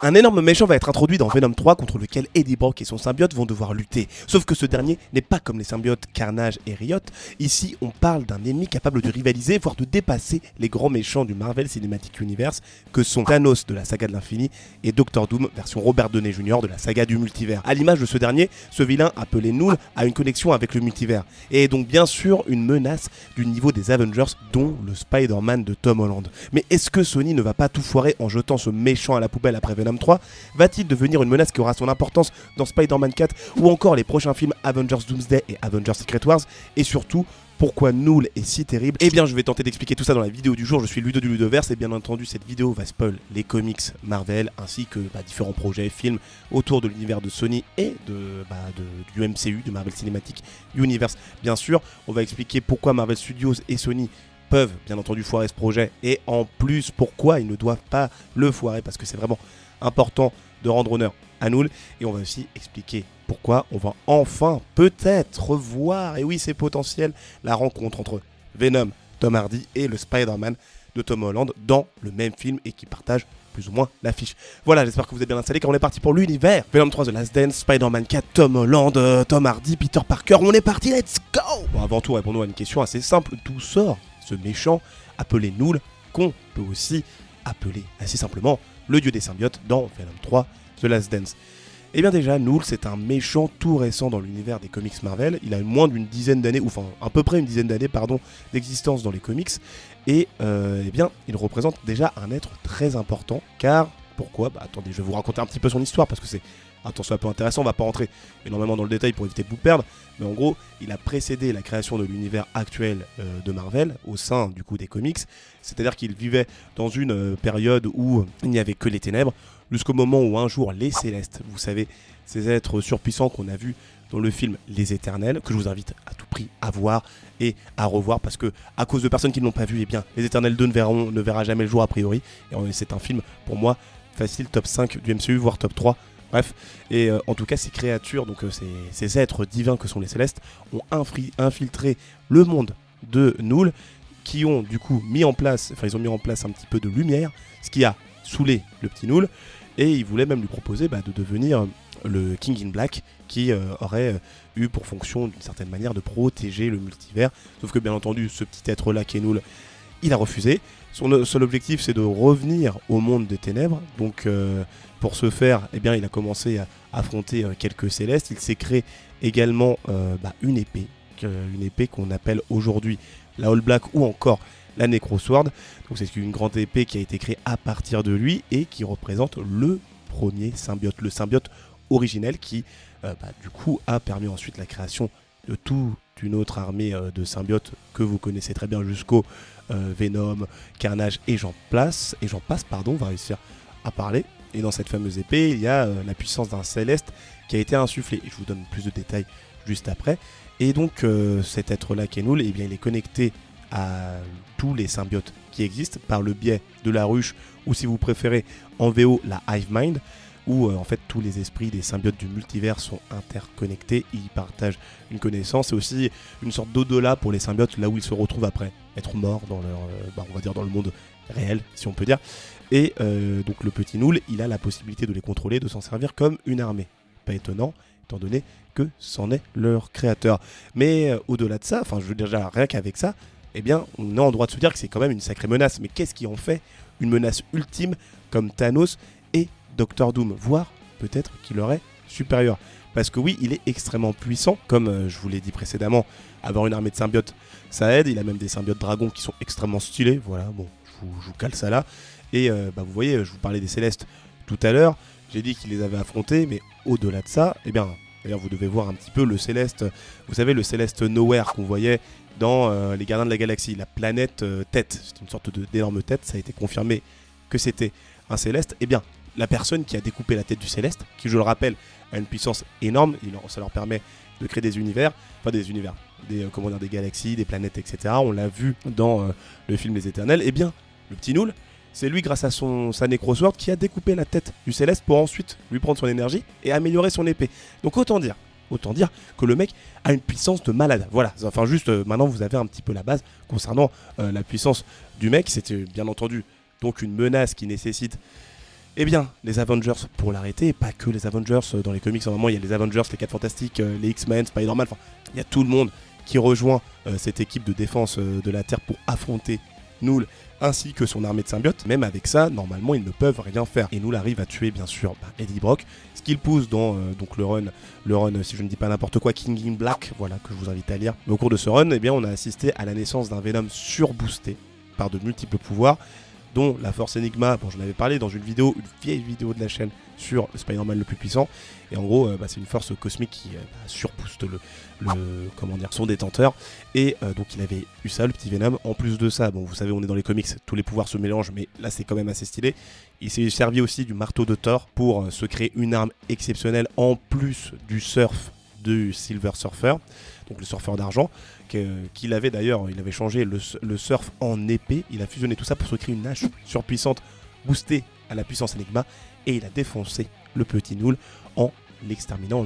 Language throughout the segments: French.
Un énorme méchant va être introduit dans Venom 3 contre lequel Eddie Brock et son symbiote vont devoir lutter. Sauf que ce dernier n'est pas comme les symbiotes Carnage et Riot. Ici, on parle d'un ennemi capable de rivaliser, voire de dépasser les grands méchants du Marvel Cinematic Universe que sont Thanos de la saga de l'infini et Doctor Doom version Robert Downey Jr. de la saga du multivers. À l'image de ce dernier, ce vilain appelé Null a une connexion avec le multivers et est donc bien sûr une menace du niveau des Avengers, dont le Spider-Man de Tom Holland. Mais est-ce que Sony ne va pas tout foirer en jetant ce méchant à la poubelle après Venom 3? Va-t-il devenir une menace qui aura son importance dans Spider-Man 4 ou encore les prochains films Avengers Doomsday et Avengers Secret Wars? Et surtout, pourquoi Null est si terrible? Eh bien, je vais tenter d'expliquer tout ça dans la vidéo du jour. Je suis Ludo du Ludoverse et bien entendu, cette vidéo va spoil les comics Marvel ainsi que différents projets, films autour de l'univers de Sony et du MCU, de Marvel Cinematic Universe. Bien sûr, on va expliquer pourquoi Marvel Studios et Sony peuvent bien entendu foirer ce projet et en plus pourquoi ils ne doivent pas le foirer, parce que c'est vraiment important de rendre honneur à Null. Et on va aussi expliquer pourquoi on va enfin peut-être revoir, et oui c'est potentiel, la rencontre entre Venom, Tom Hardy et le Spider-Man de Tom Holland dans le même film et qui partagent plus ou moins l'affiche. Voilà, j'espère que vous êtes bien installés car on est parti pour l'univers. Venom 3 The Last Dance, Spider-Man 4, Tom Holland, Tom Hardy, Peter Parker, on est parti, let's go! Bon, avant tout, répondons à une question assez simple. D'où sort ce méchant appelé Null, qu'on peut aussi appeler assez simplement le dieu des symbiotes dans Venom 3 The Last Dance? Eh bien déjà, Null, c'est un méchant tout récent dans l'univers des comics Marvel. Il a moins d'une dizaine d'années, ou enfin à peu près une dizaine d'années, d'existence dans les comics. Et eh bien, il représente déjà un être très important, car, pourquoi? Attendez, je vais vous raconter un petit peu son histoire, parce que c'est, attention, un peu intéressant, on va pas rentrer énormément dans le détail pour éviter de vous perdre, mais en gros, il a précédé la création de l'univers actuel de Marvel, au sein du coup des comics, c'est-à-dire qu'il vivait dans une période où il n'y avait que les ténèbres, jusqu'au moment où un jour les Célestes, vous savez, ces êtres surpuissants qu'on a vus dans le film Les Éternels, que je vous invite à tout prix à voir et à revoir, parce que à cause de personnes qui ne l'ont pas vu, eh bien, Les Éternels 2 ne verra jamais le jour a priori, et c'est un film pour moi facile top 5 du MCU, voire top 3. Bref, et en tout cas, ces créatures, donc ces êtres divins que sont les Célestes, ont infiltré le monde de Null, qui ont du coup mis en place un petit peu de lumière, ce qui a saoulé le petit Null, et ils voulaient même lui proposer de devenir le King in Black, qui aurait eu pour fonction d'une certaine manière de protéger le multivers. Sauf que bien entendu, ce petit être-là qui est Null, il a refusé. Son seul objectif, c'est de revenir au monde des ténèbres. Donc pour ce faire, eh bien, il a commencé à affronter quelques célestes. Il s'est créé également une épée qu'on appelle aujourd'hui la All Black ou encore la Necrosword. Donc c'est une grande épée qui a été créée à partir de lui et qui représente le premier symbiote, le symbiote originel qui du coup a permis ensuite la création de toute une autre armée de symbiotes que vous connaissez très bien jusqu'au Venom, Carnage et j'en passe, on va réussir à parler. Et dans cette fameuse épée, il y a la puissance d'un céleste qui a été insufflée. Et je vous donne plus de détails juste après. Et donc cet être-là qui est Null, eh bien, il est connecté à tous les symbiotes qui existent par le biais de la ruche, ou si vous préférez en VO la Hive Mind, où en fait tous les esprits des symbiotes du multivers sont interconnectés, ils partagent une connaissance et aussi une sorte d'au-delà pour les symbiotes, là où ils se retrouvent après être morts dans leur, on va dire dans le monde réel, si on peut dire. Et donc le petit Null, il a la possibilité de les contrôler, de s'en servir comme une armée. Pas étonnant, étant donné que c'en est leur créateur. Mais au-delà de ça, enfin je veux dire déjà rien qu'avec ça, eh bien on est en droit de se dire que c'est quand même une sacrée menace. Mais qu'est-ce qui en fait une menace ultime comme Thanos et Doctor Doom, voire peut-être qu'il leur est supérieur. Parce que oui, il est extrêmement puissant, comme je vous l'ai dit précédemment, avoir une armée de symbiotes, ça aide, il a même des symbiotes dragons qui sont extrêmement stylés, voilà, bon, je vous cale ça là. Et vous voyez, je vous parlais des Célestes tout à l'heure, j'ai dit qu'il les avait affrontés, mais au-delà de ça, eh bien, d'ailleurs vous devez voir un petit peu le Céleste, vous savez le Céleste Nowhere qu'on voyait dans Les Gardiens de la Galaxie, la planète tête, c'est une sorte d'énorme tête, ça a été confirmé que c'était un Céleste, eh bien, la personne qui a découpé la tête du Céleste, qui je le rappelle a une puissance énorme, ça leur permet de créer des univers, des galaxies, des planètes, etc. On l'a vu dans le film Les Éternels. Eh bien, le petit Null, c'est lui grâce à sa Necrosword qui a découpé la tête du Céleste pour ensuite lui prendre son énergie et améliorer son épée. Donc autant dire que le mec a une puissance de malade. Voilà, enfin juste maintenant vous avez un petit peu la base concernant la puissance du mec. C'était bien entendu donc une menace qui nécessite Eh bien, les Avengers pour l'arrêter, et pas que les Avengers, dans les comics, normalement il y a les Avengers, les 4 Fantastiques, les X-Men, Spider-Man, enfin il y a tout le monde qui rejoint cette équipe de défense de la Terre pour affronter Null ainsi que son armée de symbiotes. Même avec ça, normalement ils ne peuvent rien faire. Et Null arrive à tuer bien sûr Eddie Brock, ce qu'il pousse dans donc le run, si je ne dis pas n'importe quoi, King in Black, voilà, que je vous invite à lire. Mais au cours de ce run, eh bien, on a assisté à la naissance d'un Venom surboosté par de multiples pouvoirs, dont la Force Enigma, bon j'en avais parlé dans une vieille vidéo de la chaîne sur le Spider-Man le plus puissant, et en gros c'est une force cosmique qui surbooste son détenteur, et donc il avait eu ça, le petit Venom. En plus de ça, bon vous savez on est dans les comics, tous les pouvoirs se mélangent, mais là c'est quand même assez stylé. Il s'est servi aussi du marteau de Thor pour se créer une arme exceptionnelle en plus du surf du Silver Surfer, donc le surfeur d'argent, qu'il avait d'ailleurs, il avait changé le surf en épée, il a fusionné tout ça pour se créer une hache surpuissante, boostée à la puissance Enigma, et il a défoncé le petit Null en l'exterminant,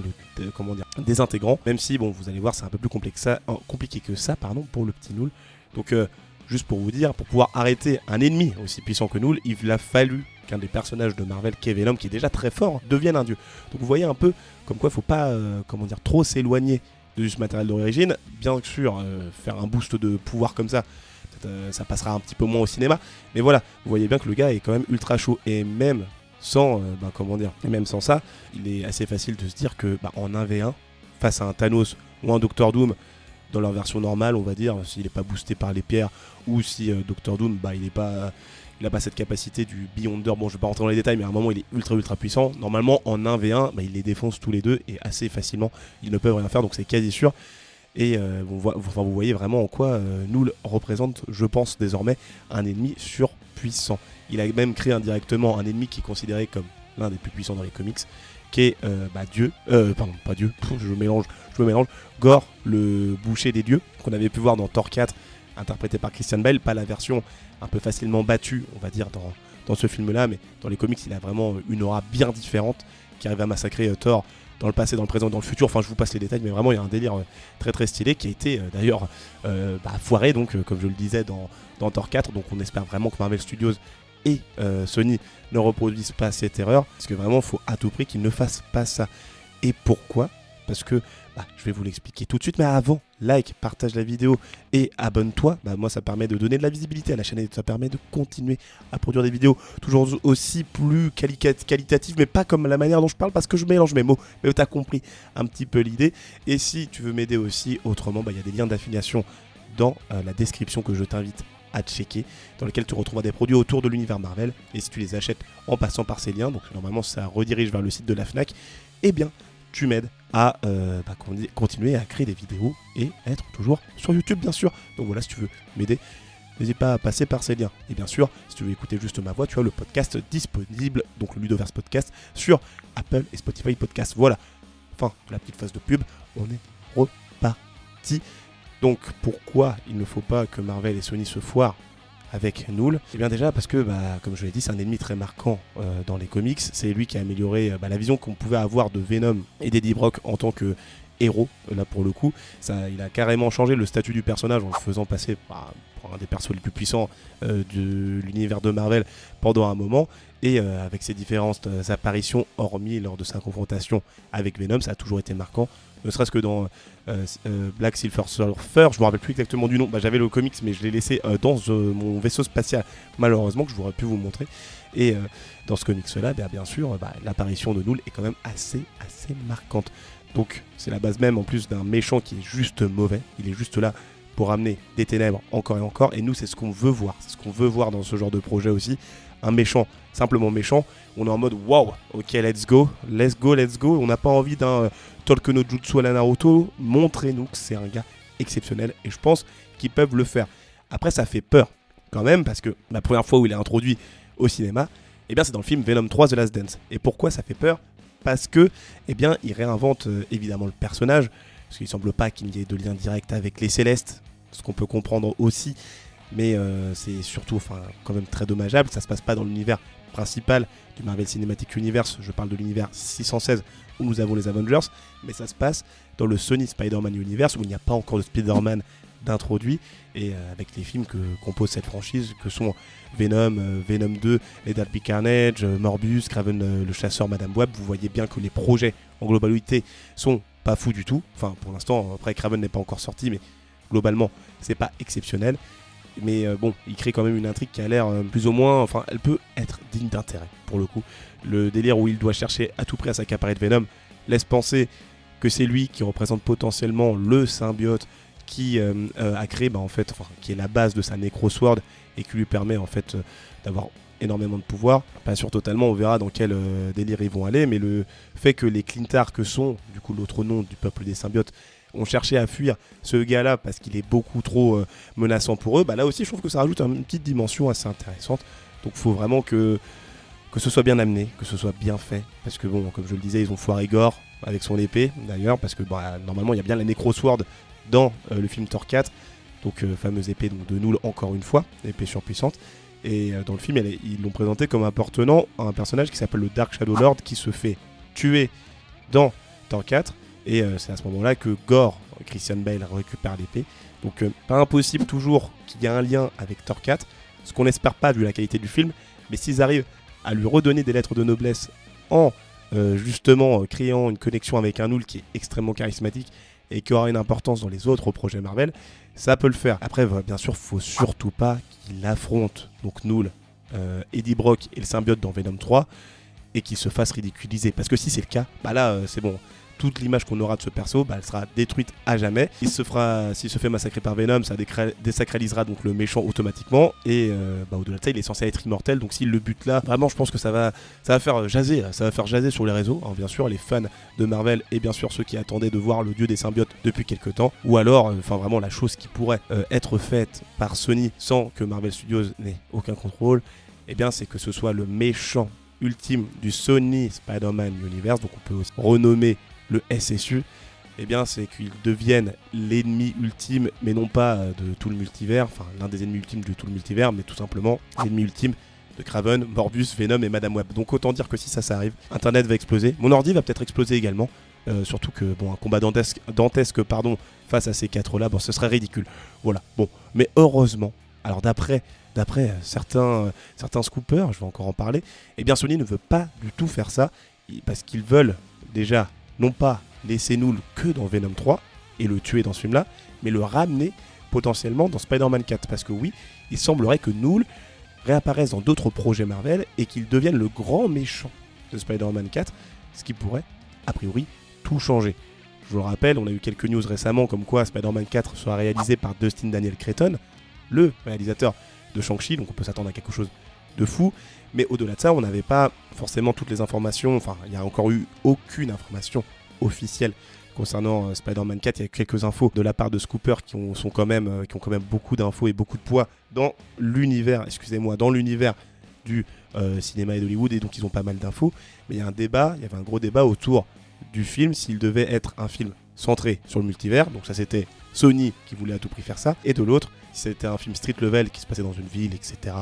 désintégrant, même si, bon, vous allez voir, c'est un peu plus compliqué que ça, pour le petit Null. Donc, juste pour vous dire, pour pouvoir arrêter un ennemi aussi puissant que Null, il a fallu qu'un des personnages de Marvel, qui est Venom, qui est déjà très fort, devienne un dieu. Donc vous voyez un peu comme quoi il ne faut pas trop s'éloigner de ce matériel d'origine. Bien sûr, faire un boost de pouvoir comme ça, ça passera un petit peu moins au cinéma. Mais voilà, vous voyez bien que le gars est quand même ultra chaud. Et même sans ça, il est assez facile de se dire que en 1v1, face à un Thanos ou un Doctor Doom, dans leur version normale, on va dire, s'il n'est pas boosté par les pierres, ou si Doctor Doom, il n'a pas cette capacité du Beyonder. Bon, je ne vais pas rentrer dans les détails, mais à un moment, il est ultra puissant. Normalement, en 1v1, il les défonce tous les deux, et assez facilement, ils ne peuvent rien faire, donc c'est quasi sûr. Et vous voyez vraiment en quoi Null représente, je pense, désormais, un ennemi surpuissant. Il a même créé indirectement un ennemi qui est considéré comme l'un des plus puissants dans les comics, qui est Dieu, pas Dieu, je me mélange, Gore, le boucher des dieux, qu'on avait pu voir dans Thor 4, interprété par Christian Bale, pas la version un peu facilement battue, on va dire, dans ce film-là, mais dans les comics, il a vraiment une aura bien différente, qui arrive à massacrer Thor dans le passé, dans le présent, dans le futur. Enfin, je vous passe les détails, mais vraiment, il y a un délire très stylé qui a été d'ailleurs foiré, donc, comme je le disais, dans Thor 4. Donc, on espère vraiment que Marvel Studios et Sony ne reproduisent pas cette erreur, parce que vraiment, il faut à tout prix qu'ils ne fassent pas ça. Et pourquoi ? Parce que je vais vous l'expliquer tout de suite, mais avant, like, partage la vidéo et abonne-toi. Moi, ça permet de donner de la visibilité à la chaîne et ça permet de continuer à produire des vidéos toujours aussi plus qualitatives, mais pas comme la manière dont je parle, parce que je mélange mes mots. Mais tu as compris un petit peu l'idée. Et si tu veux m'aider aussi autrement, il y a des liens d'affiliation dans la description que je t'invite à checker, dans lesquels tu retrouveras des produits autour de l'univers Marvel. Et si tu les achètes en passant par ces liens, donc normalement ça redirige vers le site de la Fnac, eh bien tu m'aides à continuer à créer des vidéos et être toujours sur YouTube, bien sûr. Donc voilà, si tu veux m'aider, n'hésite pas à passer par ces liens. Et bien sûr, si tu veux écouter juste ma voix, tu as le podcast disponible, donc le Ludoverse Podcast, sur Apple et Spotify Podcast. Voilà, fin de la petite phase de pub, on est reparti. Donc pourquoi il ne faut pas que Marvel et Sony se foirent avec Null? C'est bien déjà parce que, comme je l'ai dit, c'est un ennemi très marquant dans les comics. C'est lui qui a amélioré la vision qu'on pouvait avoir de Venom et d'Eddie Brock en tant que héros, là pour le coup. Il a carrément changé le statut du personnage en le faisant passer pour un des persos les plus puissants de l'univers de Marvel pendant un moment. Et avec ses différentes apparitions, hormis lors de sa confrontation avec Venom, ça a toujours été marquant. Ne serait-ce que dans Black Silver Surfer, je me rappelle plus exactement du nom, j'avais le comics mais je l'ai laissé dans mon vaisseau spatial, malheureusement, que je voudrais pu vous montrer. Et dans ce comics là, bien sûr, l'apparition de Null est quand même assez marquante. Donc c'est la base même en plus d'un méchant qui est juste mauvais, il est juste là pour amener des ténèbres encore et encore, et nous c'est ce qu'on veut voir, dans ce genre de projet aussi. Un méchant, simplement méchant, on est en mode waouh, ok, let's go, on n'a pas envie d'un Tolkien no Jutsu à la Naruto, montrez-nous que c'est un gars exceptionnel, et je pense qu'ils peuvent le faire. Après ça fait peur quand même, parce que la première fois où il est introduit au cinéma, c'est dans le film Venom 3 The Last Dance. Et pourquoi ça fait peur ? Parce que, il réinvente évidemment le personnage, parce qu'il ne semble pas qu'il y ait de lien direct avec les Célestes, ce qu'on peut comprendre aussi, mais c'est surtout quand même très dommageable. Ça se passe pas dans l'univers principal du Marvel Cinematic Universe, je parle de l'univers 616 où nous avons les Avengers, mais ça se passe dans le Sony Spider-Man Universe où il n'y a pas encore de Spider-Man d'introduits, et avec les films que compose cette franchise, que sont Venom, Venom 2, Lethal Carnage, Morbius, Kraven le chasseur, Madame Web. Vous voyez bien que les projets en globalité sont pas fous du tout. Enfin, pour l'instant, après Kraven n'est pas encore sorti, mais globalement, c'est pas exceptionnel. Mais bon, il crée quand même une intrigue qui a l'air plus ou moins... Enfin, elle peut être digne d'intérêt, pour le coup. Le délire où il doit chercher à tout prix à s'accaparer de Venom laisse penser que c'est lui qui représente potentiellement le symbiote qui a créé, qui est la base de sa Necrosword et qui lui permet en fait d'avoir énormément de pouvoir. Pas sûr totalement, on verra dans quel délire ils vont aller, mais le fait que les Clintar, que sont du coup l'autre nom du peuple des symbiotes, ont cherché à fuir ce gars-là parce qu'il est beaucoup trop menaçant pour eux, là aussi je trouve que ça rajoute une petite dimension assez intéressante. Donc il faut vraiment que ce soit bien amené, que ce soit bien fait, parce que bon, comme je le disais, ils ont foiré Gore avec son épée d'ailleurs, parce que normalement il y a bien la Necrosword dans le film Thor 4, donc fameuse épée donc, de Null encore une fois, épée surpuissante. Et dans le film, ils l'ont présenté comme appartenant à un personnage qui s'appelle le Dark Shadow Lord, qui se fait tuer dans Thor 4. Et c'est à ce moment-là que Gore, Christian Bale, récupère l'épée. Donc pas impossible toujours qu'il y ait un lien avec Thor 4, ce qu'on n'espère pas vu la qualité du film. Mais s'ils arrivent à lui redonner des lettres de noblesse en justement créant une connexion avec un Null qui est extrêmement charismatique et qui aura une importance dans les autres projets Marvel, ça peut le faire. Après, bien sûr, faut surtout pas qu'il affronte donc Null, Eddie Brock et le symbiote dans Venom 3 et qu'il se fasse ridiculiser. Parce que si c'est le cas, là c'est bon. Toute l'image qu'on aura de ce perso, elle sera détruite à jamais. S'il se fait massacrer par Venom, ça désacralisera donc le méchant automatiquement. Et au-delà de ça, il est censé être immortel. Donc s'il le bute là, vraiment, je pense que ça va faire jaser. Ça va faire jaser sur les réseaux. Hein, bien sûr, les fans de Marvel et bien sûr ceux qui attendaient de voir le dieu des symbiotes depuis quelques temps. Ou alors, vraiment, la chose qui pourrait être faite par Sony sans que Marvel Studios n'ait aucun contrôle, c'est que ce soit le méchant ultime du Sony Spider-Man Universe. Donc on peut aussi renommer le SSU, c'est qu'ils deviennent l'ennemi ultime, mais non pas de tout le multivers, enfin l'un des ennemis ultimes de tout le multivers, mais tout simplement l'ennemi ultime de Kraven, Morbius, Venom et Madame Web. Donc autant dire que si ça arrive, Internet va exploser, mon ordi va peut-être exploser également, surtout que un combat dantesque face à ces quatre-là, ce serait ridicule. Voilà, mais heureusement, alors d'après certains scoopers, je vais encore en parler, Sony ne veut pas du tout faire ça, parce qu'ils veulent déjà non pas laisser Null que dans Venom 3 et le tuer dans ce film-là, mais le ramener potentiellement dans Spider-Man 4. Parce que oui, il semblerait que Null réapparaisse dans d'autres projets Marvel et qu'il devienne le grand méchant de Spider-Man 4, ce qui pourrait, a priori, tout changer. Je vous le rappelle, on a eu quelques news récemment comme quoi Spider-Man 4 sera réalisé par Dustin Daniel Cretton, le réalisateur de Shang-Chi, donc on peut s'attendre à quelque chose de fou. Mais au-delà de ça, on n'avait pas forcément toutes les informations, il n'y a encore eu aucune information officielle concernant Spider-Man 4. Il y a quelques infos de la part de Scooper qui ont quand même beaucoup d'infos et beaucoup de poids dans l'univers du cinéma et d'Hollywood, et donc ils ont pas mal d'infos. Mais il y avait un gros débat autour du film, s'il devait être un film centré sur le multivers, donc ça c'était Sony qui voulait à tout prix faire ça, et de l'autre, si c'était un film street level qui se passait dans une ville, etc.,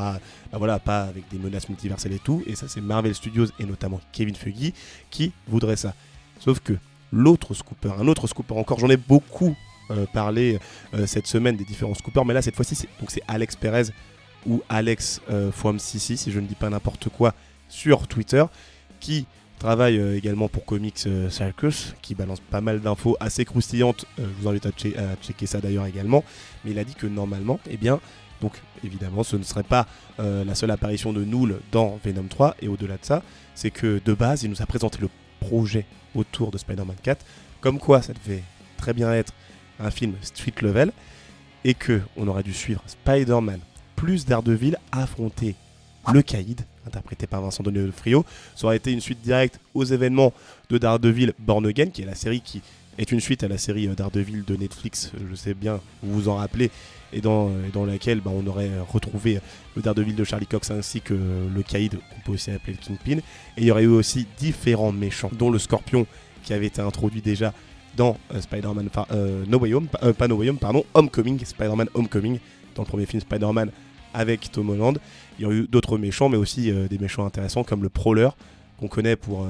pas avec des menaces multiverselles et tout, et ça c'est Marvel Studios et notamment Kevin Feige qui voudrait ça. Sauf que un autre scooper encore, j'en ai beaucoup parlé cette semaine des différents scoopers, mais là cette fois-ci c'est Alex Perez ou Alex from CC, si je ne dis pas n'importe quoi, sur Twitter, qui travaille également pour Comics Circus, qui balance pas mal d'infos assez croustillantes. Je vous invite à checker ça d'ailleurs également. Mais il a dit que normalement, donc évidemment, ce ne serait pas la seule apparition de Null dans Venom 3. Et au-delà de ça, c'est que de base, il nous a présenté le projet autour de Spider-Man 4, comme quoi ça devait très bien être un film street level, et qu'on aurait dû suivre Spider-Man plus Daredevil affronter le Caïd, interprété par Vincent D'Onofrio. Ça aurait été une suite directe aux événements de Daredevil Born Again, qui est la série qui est une suite à la série Daredevil de Netflix, je sais bien, vous vous en rappelez, et dans laquelle on aurait retrouvé le Daredevil de Charlie Cox ainsi que le Caïd, qu'on peut aussi appeler le Kingpin. Et il y aurait eu aussi différents méchants, dont le Scorpion, qui avait été introduit déjà dans Spider-Man Homecoming, Spider-Man Homecoming, dans le premier film Spider-Man avec Tom Holland. Il y a eu d'autres méchants, mais aussi des méchants intéressants comme le Prowler, qu'on connaît pour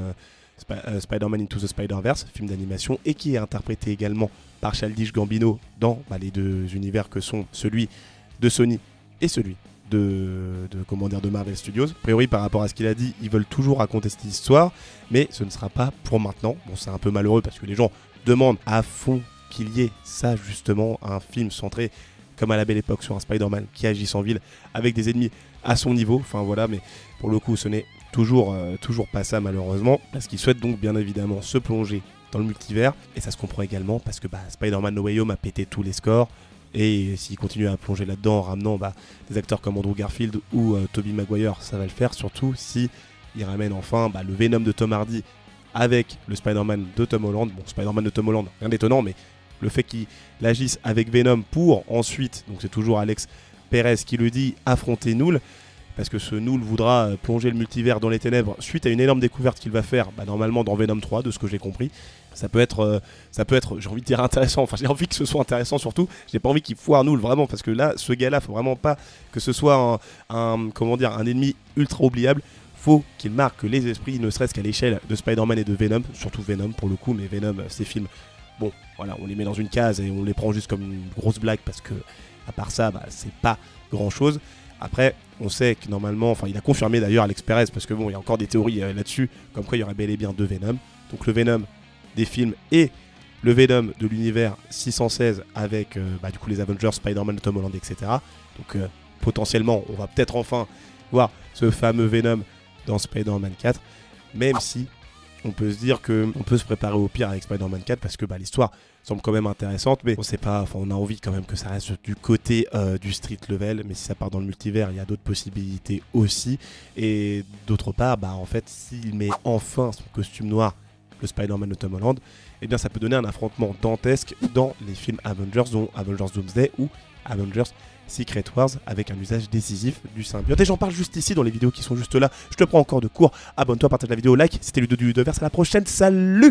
Spider-Man Into the Spider-Verse, film d'animation, et qui est interprété également par Childish Gambino dans les deux univers que sont celui de Sony et celui de Marvel Studios. A priori, par rapport à ce qu'il a dit, ils veulent toujours raconter cette histoire, mais ce ne sera pas pour maintenant. Bon, c'est un peu malheureux parce que les gens demandent à fond qu'il y ait ça, justement, un film centré comme à la belle époque sur un Spider-Man qui agit en ville avec des ennemis à son niveau. Enfin voilà, mais pour le coup, ce n'est toujours pas ça, malheureusement, parce qu'ils souhaitent donc bien évidemment se plonger dans le multivers, et ça se comprend également parce que Spider-Man No Way Home a pété tous les scores. Et s'il continue à plonger là-dedans en ramenant des acteurs comme Andrew Garfield ou Tobey Maguire, ça va le faire, surtout si il ramène enfin le Venom de Tom Hardy avec le Spider-Man de Tom Holland. Bon, Spider-Man de Tom Holland, rien d'étonnant, mais le fait qu'il agisse avec Venom pour ensuite, donc c'est toujours Alex Perez qui le dit, affronter Null, parce que ce Null voudra plonger le multivers dans les ténèbres suite à une énorme découverte qu'il va faire normalement dans Venom 3, de ce que j'ai compris. Ça peut être, j'ai envie de dire intéressant, enfin j'ai envie que ce soit intéressant surtout, j'ai pas envie qu'il foire Null vraiment, parce que là, ce gars-là, faut vraiment pas que ce soit un ennemi ultra oubliable, faut qu'il marque les esprits, ne serait-ce qu'à l'échelle de Spider-Man et de Venom, surtout Venom pour le coup, mais Venom, ces films, bon, voilà, on les met dans une case et on les prend juste comme une grosse blague, parce que, à part ça, c'est pas grand-chose. Après, on sait que normalement, il a confirmé d'ailleurs Alex Perez, parce que bon, il y a encore des théories là-dessus, comme quoi il y aurait bel et bien deux Venom, donc le Venom des films et le Venom de l'univers 616 avec du coup les Avengers, Spider-Man, Tom Holland, etc. Donc potentiellement, on va peut-être enfin voir ce fameux Venom dans Spider-Man 4, même si on peut se dire qu'on peut se préparer au pire avec Spider-Man 4, parce que l'histoire semble quand même intéressante, mais on sait pas, on a envie quand même que ça reste du côté du street level, mais si ça part dans le multivers, il y a d'autres possibilités aussi, et d'autre part, en fait, s'il met enfin son costume noir, le Spider-Man de Tom Holland, eh bien ça peut donner un affrontement dantesque dans les films Avengers, dont Avengers Doomsday ou Avengers Secret Wars, avec un usage décisif du symbiote. Et j'en parle juste ici dans les vidéos qui sont juste là. Je te prends encore de court. Abonne-toi, partage la vidéo, like. C'était Ludo du Ludoverse. À la prochaine. Salut!